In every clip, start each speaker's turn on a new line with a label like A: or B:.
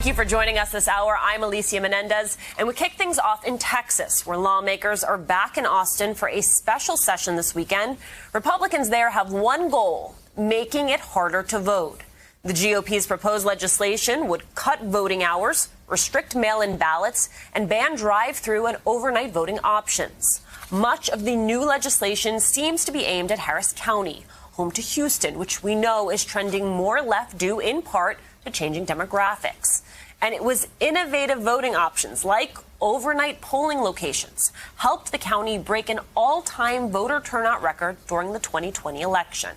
A: you for joining us this hour. I'm Alicia Menendez, and we kick things off in Texas, where lawmakers are back in Austin for a special session this weekend. Republicans there have one goal: making it harder to vote. The GOP's proposed legislation would cut voting hours, restrict mail-in ballots, and ban drive-through and overnight voting options. Much of the new legislation seems to be aimed at Harris County, home to Houston, which we know is trending more left due in part to changing demographics. And it was innovative voting options like overnight polling locations helped the county break an all-time voter turnout record during the 2020 election.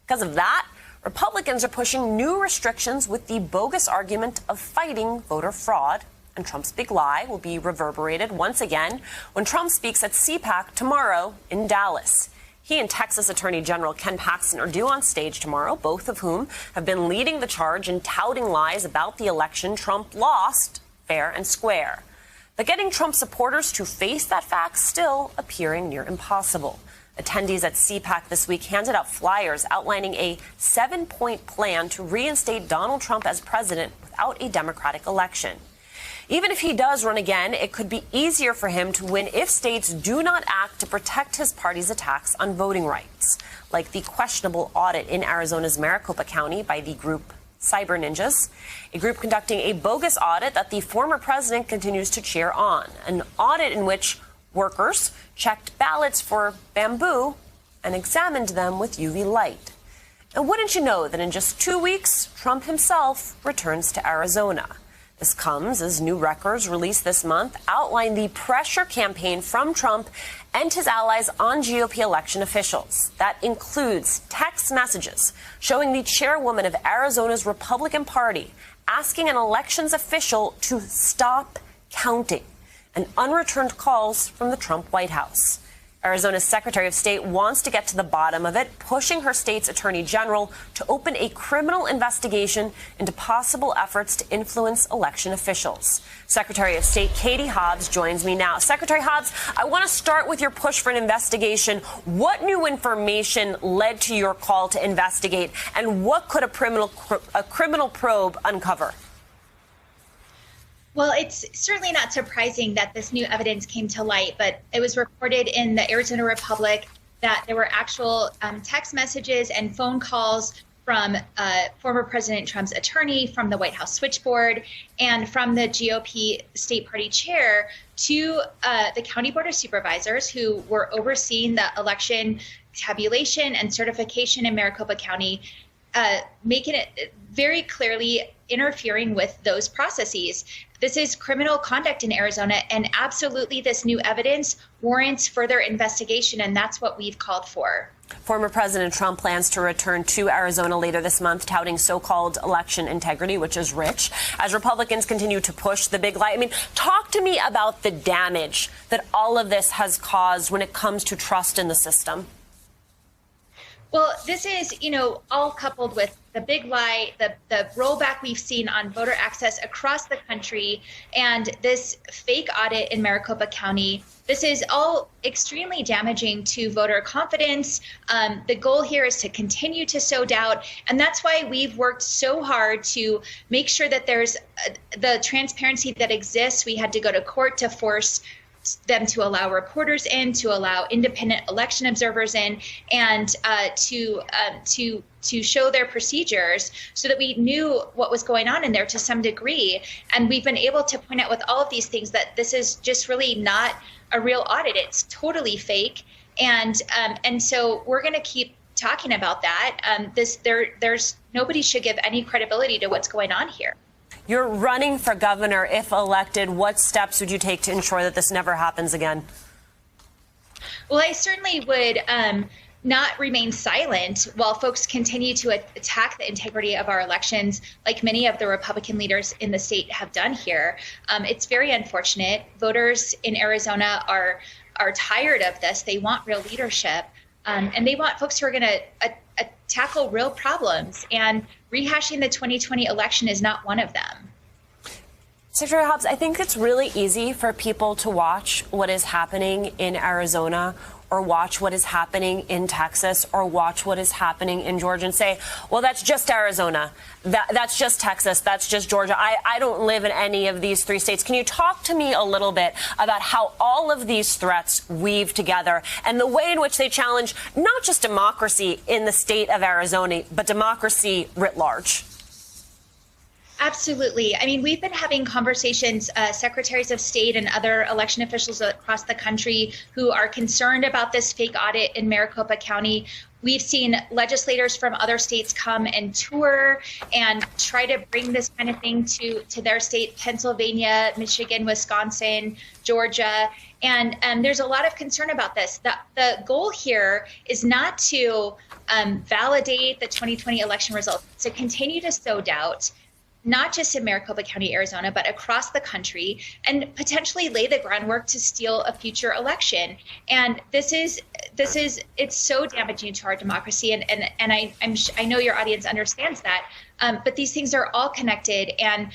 A: Because of that, Republicans are pushing new restrictions with the bogus argument of fighting voter fraud. And Trump's big lie will be reverberated once again when Trump speaks at CPAC tomorrow in Dallas. He and Texas Attorney General Ken Paxton are due on stage tomorrow, both of whom have been leading the charge in touting lies about the election Trump lost fair and square. But getting Trump supporters to face that fact still appearing near impossible. Attendees at CPAC this week handed out flyers outlining a 7-point plan to reinstate Donald Trump as president without a Democratic election. Even if he does run again, it could be easier for him to win if states do not act to protect his party's attacks on voting rights, like the questionable audit in Arizona's Maricopa County by the group Cyber Ninjas, a group conducting a bogus audit that the former president continues to cheer on, an audit in which workers checked ballots for bamboo and examined them with UV light. And wouldn't you know that in just 2 weeks, Trump himself returns to Arizona. This comes as new records released this month outline the pressure campaign from Trump and his allies on GOP election officials. That includes text messages showing the chairwoman of Arizona's Republican Party asking an elections official to stop counting, and unreturned calls from the Trump White House. Arizona's Secretary of State wants to get to the bottom of it, pushing her state's attorney general to open a criminal investigation into possible efforts to influence election officials. Secretary of State Katie Hobbs joins me now. Secretary Hobbs, I want to start with your push for an investigation. What new information led to your call to investigate, and what could a criminal probe uncover?
B: Well, it's certainly not surprising that this new evidence came to light, but it was reported in the Arizona Republic that there were actual text messages and phone calls from former President Trump's attorney, from the White House switchboard, and from the GOP state party chair to the county board of supervisors who were overseeing the election tabulation and certification in Maricopa County, making it very clearly interfering with those processes. This is criminal conduct in Arizona, and absolutely this new evidence warrants further investigation, and that's what we've called for.
A: Former President Trump plans to return to Arizona later this month, touting so-called election integrity, which is rich, as Republicans continue to push the big lie. I mean, talk to me about the damage that all of this has caused when it comes to trust in the system.
B: Well, this is, all coupled with the big lie, the rollback we've seen on voter access across the country, and this fake audit in Maricopa County. This is all extremely damaging to voter confidence. The goal here is to continue to sow doubt, and that's why we've worked so hard to make sure that there's the transparency that exists. We had to go to court to force them to allow reporters in, to allow independent election observers in, and to show their procedures so that we knew what was going on in there to some degree. And we've been able to point out with all of these things that this is just really not a real audit. It's totally fake. And so we're going to keep talking about that. There's nobody should give any credibility to what's going on here.
A: You're running for governor. If elected, what steps would you take to ensure that this never happens again?
B: Well, I certainly would not remain silent while folks continue to attack the integrity of our elections, like many of the Republican leaders in the state have done here. It's very unfortunate. Voters in Arizona are tired of this. They want real leadership, and they want folks who are going to tackle real problems. And rehashing the 2020 election is not one of them.
A: Secretary Hobbs, I think it's really easy for people to watch what is happening in Arizona or watch what is happening in Texas or watch what is happening in Georgia and say, well, that's just Arizona. That's just Texas. That's just Georgia. I don't live in any of these three states. Can you talk to me a little bit about how all of these threats weave together and the way in which they challenge not just democracy in the state of Arizona, but democracy writ large?
B: Absolutely. I mean, we've been having conversations, secretaries of state and other election officials across the country who are concerned about this fake audit in Maricopa County. We've seen legislators from other states come and tour and try to bring this kind of thing to their state, Pennsylvania, Michigan, Wisconsin, Georgia. And there's a lot of concern about this. The goal here is not to validate the 2020 election results, to continue to sow doubt, not just in Maricopa County, Arizona, but across the country, and potentially lay the groundwork to steal a future election. And it's so damaging to our democracy. And I know your audience understands that. But these things are all connected and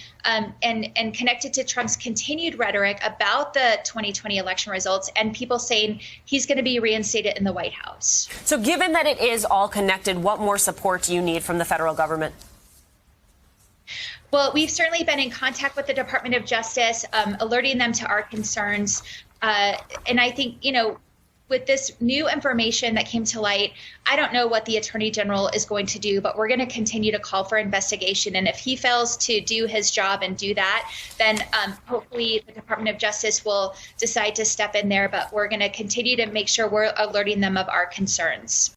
B: connected to Trump's continued rhetoric about the 2020 election results and people saying he's going to be reinstated in the White House.
A: So given that it is all connected, what more support do you need from the federal government?
B: Well, we've certainly been in contact with the Department of Justice, alerting them to our concerns. And I think, with this new information that came to light, I don't know what the Attorney General is going to do, but we're going to continue to call for investigation. And if he fails to do his job and do that, then hopefully the Department of Justice will decide to step in there. But we're going to continue to make sure we're alerting them of our concerns.